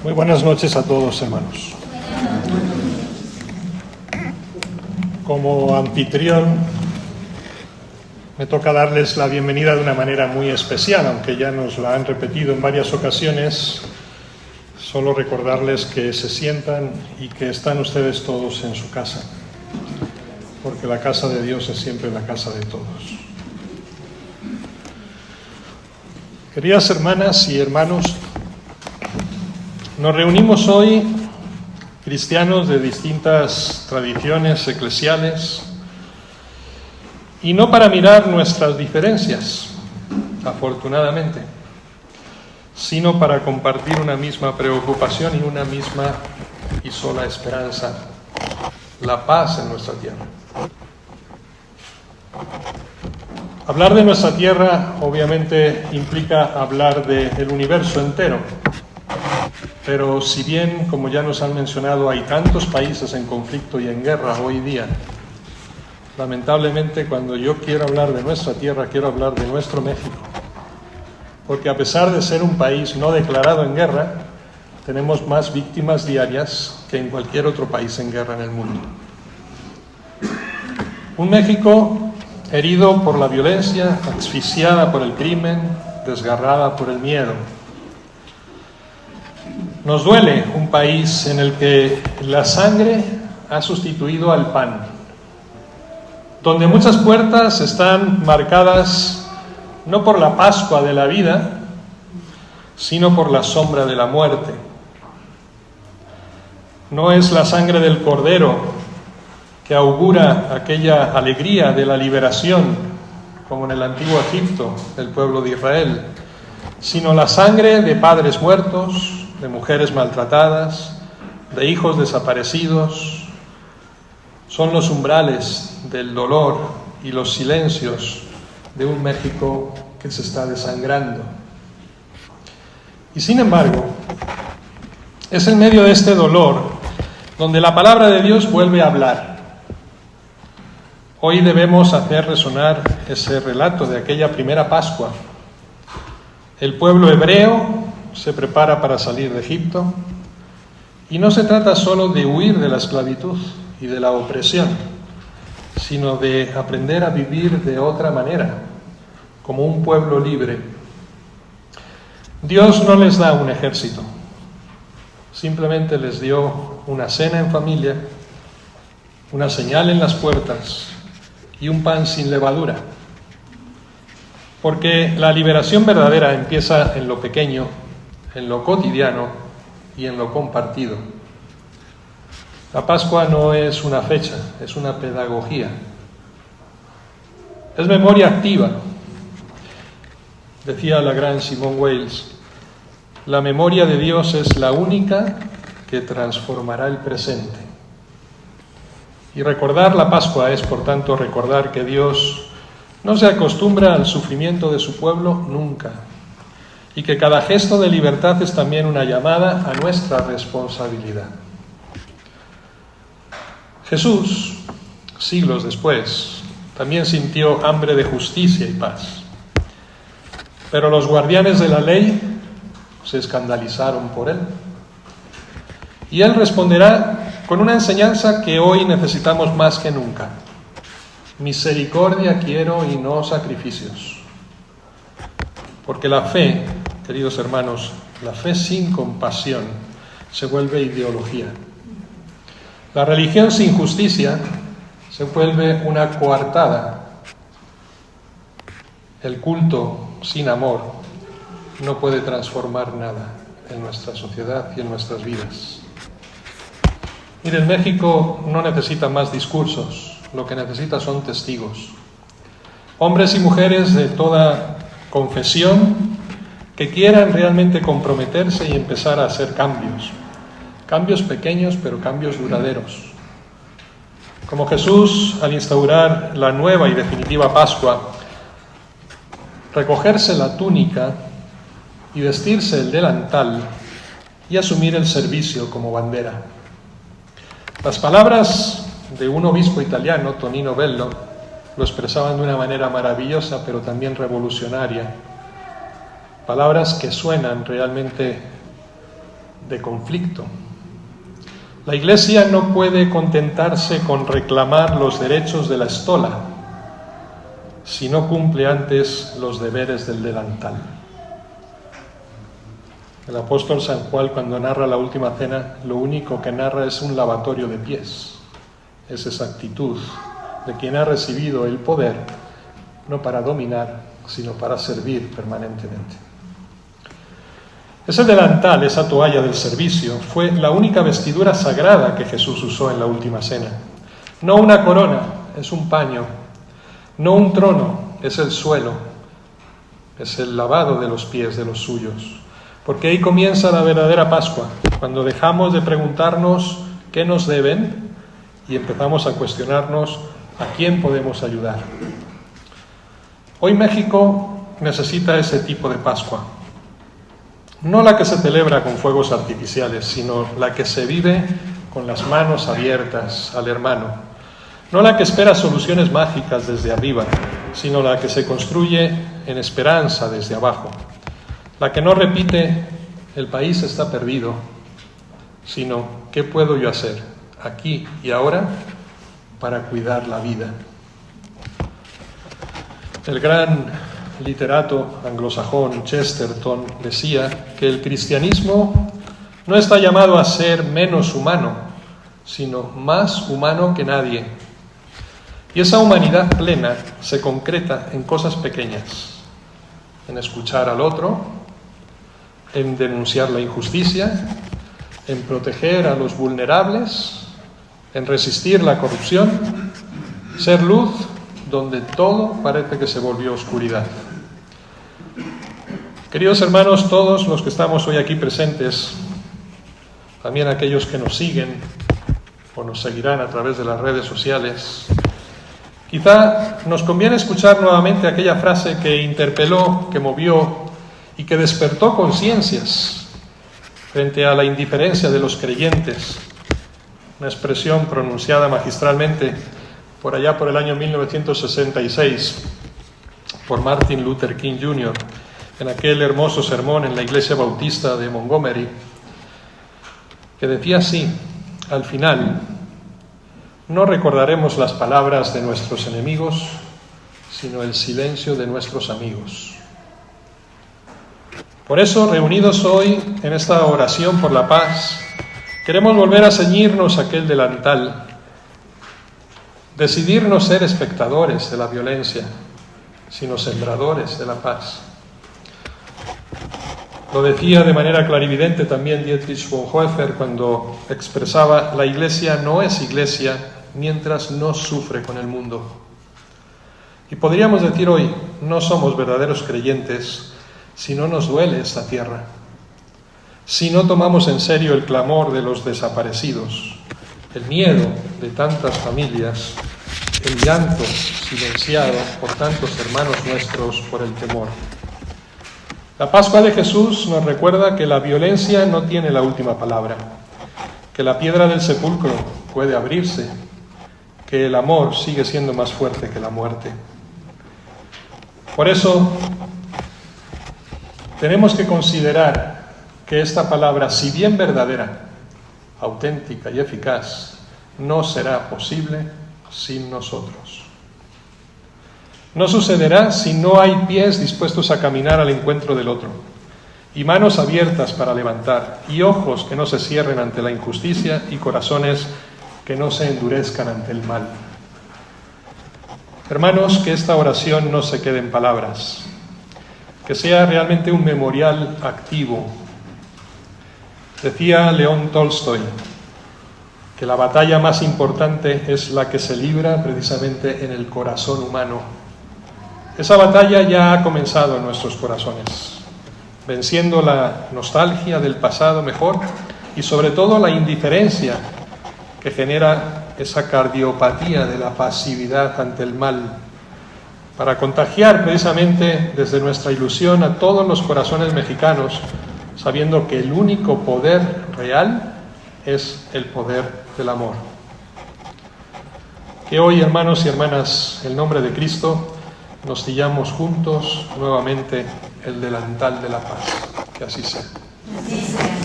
Muy buenas noches a todos, hermanos. Como anfitrión, me toca darles la bienvenida de una manera muy especial, aunque ya nos la han repetido en varias ocasiones. Solo recordarles que se sientan y que están ustedes todos en su casa, porque la casa de Dios es siempre la casa de todos. Queridas hermanas y hermanos, nos reunimos hoy cristianos de distintas tradiciones eclesiales y no para mirar nuestras diferencias, afortunadamente, sino para compartir una misma preocupación y una misma y sola esperanza, la paz en nuestra tierra. Hablar de nuestra tierra obviamente implica hablar del universo entero. Pero si bien, como ya nos han mencionado, hay tantos países en conflicto y en guerra hoy día, lamentablemente cuando yo quiero hablar de nuestra tierra, quiero hablar de nuestro México. Porque a pesar de ser un país no declarado en guerra, tenemos más víctimas diarias que en cualquier otro país en guerra en el mundo. Un México herido por la violencia, asfixiada por el crimen, desgarrada por el miedo. Nos duele un país en el que la sangre ha sustituido al pan, donde muchas puertas están marcadas no por la Pascua de la vida, sino por la sombra de la muerte. No es la sangre del Cordero que augura aquella alegría de la liberación, como en el antiguo Egipto, del pueblo de Israel, sino la sangre de padres muertos, de mujeres maltratadas, de hijos desaparecidos. Son los umbrales del dolor y los silencios de un México que se está desangrando. Y sin embargo, es en medio de este dolor donde la palabra de Dios vuelve a hablar. Hoy debemos hacer resonar ese relato de aquella primera Pascua. El pueblo hebreo se prepara para salir de Egipto, y no se trata solo de huir de la esclavitud y de la opresión, sino de aprender a vivir de otra manera, como un pueblo libre. Dios no les da un ejército, simplemente les dio una cena en familia, una señal en las puertas y un pan sin levadura. Porque la liberación verdadera empieza en lo pequeño, en lo cotidiano y en lo compartido. La Pascua no es una fecha, es una pedagogía. Es memoria activa. Decía la gran Simone Weil, la memoria de Dios es la única que transformará el presente. Y recordar la Pascua es, por tanto, recordar que Dios no se acostumbra al sufrimiento de su pueblo nunca, y que cada gesto de libertad es también una llamada a nuestra responsabilidad. Jesús, siglos después, también sintió hambre de justicia y paz, pero los guardianes de la ley se escandalizaron por él. Y él responderá con una enseñanza que hoy necesitamos más que nunca: misericordia quiero y no sacrificios. Porque la fe, queridos hermanos, la fe sin compasión se vuelve ideología. La religión sin justicia se vuelve una coartada. El culto sin amor no puede transformar nada en nuestra sociedad y en nuestras vidas. Miren, México no necesita más discursos, lo que necesita son testigos. Hombres y mujeres de toda confesión que quieran realmente comprometerse y empezar a hacer cambios pequeños pero cambios duraderos. Como Jesús, al instaurar la nueva y definitiva Pascua, recogerse la túnica y vestirse el delantal y asumir el servicio como bandera. Las palabras de un obispo italiano, Tonino Bello, lo expresaban de una manera maravillosa, pero también revolucionaria. Palabras que suenan realmente de conflicto. La Iglesia no puede contentarse con reclamar los derechos de la estola si no cumple antes los deberes del delantal. El apóstol San Juan, cuando narra la última cena, lo único que narra es un lavatorio de pies. Es esa actitud de quien ha recibido el poder, no para dominar, sino para servir permanentemente. Ese delantal, esa toalla del servicio, fue la única vestidura sagrada que Jesús usó en la última cena. No una corona, es un paño. No un trono, es el suelo. Es el lavado de los pies de los suyos. Porque ahí comienza la verdadera Pascua, cuando dejamos de preguntarnos qué nos deben y empezamos a cuestionarnos a quién podemos ayudar. Hoy México necesita ese tipo de Pascua. No la que se celebra con fuegos artificiales, sino la que se vive con las manos abiertas al hermano. No la que espera soluciones mágicas desde arriba, sino la que se construye en esperanza desde abajo. La que no repite, el país está perdido, sino, ¿qué puedo yo hacer aquí y ahora para cuidar la vida? El gran literato anglosajón Chesterton decía que el cristianismo no está llamado a ser menos humano, sino más humano que nadie. Y esa humanidad plena se concreta en cosas pequeñas, en escuchar al otro, en denunciar la injusticia, en proteger a los vulnerables, en resistir la corrupción, ser luz donde todo parece que se volvió oscuridad. Queridos hermanos, todos los que estamos hoy aquí presentes, también aquellos que nos siguen o nos seguirán a través de las redes sociales, quizá nos conviene escuchar nuevamente aquella frase que interpeló, que movió y que despertó conciencias frente a la indiferencia de los creyentes, una expresión pronunciada magistralmente por allá por el año 1966 por Martin Luther King Jr. en aquel hermoso sermón en la Iglesia Bautista de Montgomery, que decía así: al final no recordaremos las palabras de nuestros enemigos, sino el silencio de nuestros amigos. Por eso, reunidos hoy en esta oración por la paz, queremos volver a ceñirnos aquel delantal, decidir no ser espectadores de la violencia, sino sembradores de la paz. Lo decía de manera clarividente también Dietrich Bonhoeffer cuando expresaba: la Iglesia no es Iglesia mientras no sufre con el mundo. Y podríamos decir hoy: no somos verdaderos creyentes si no nos duele esta tierra, si no tomamos en serio el clamor de los desaparecidos, el miedo de tantas familias, el llanto silenciado por tantos hermanos nuestros por el temor. La Pascua de Jesús nos recuerda que la violencia no tiene la última palabra, que la piedra del sepulcro puede abrirse, que el amor sigue siendo más fuerte que la muerte. Por eso tenemos que considerar que esta palabra, si bien verdadera, auténtica y eficaz, no será posible sin nosotros. No sucederá si no hay pies dispuestos a caminar al encuentro del otro, y manos abiertas para levantar, y ojos que no se cierren ante la injusticia, y corazones que no se endurezcan ante el mal. Hermanos, que esta oración no se quede en palabras, que sea realmente un memorial activo. Decía León Tolstoy que la batalla más importante es la que se libra precisamente en el corazón humano. Esa batalla ya ha comenzado en nuestros corazones, venciendo la nostalgia del pasado mejor y sobre todo la indiferencia que genera esa cardiopatía de la pasividad ante el mal, para contagiar precisamente desde nuestra ilusión a todos los corazones mexicanos, sabiendo que el único poder real es el poder del amor. Que hoy, hermanos y hermanas, en nombre de Cristo, nos ciñamos juntos nuevamente el delantal de la paz. Que así sea. Así sea.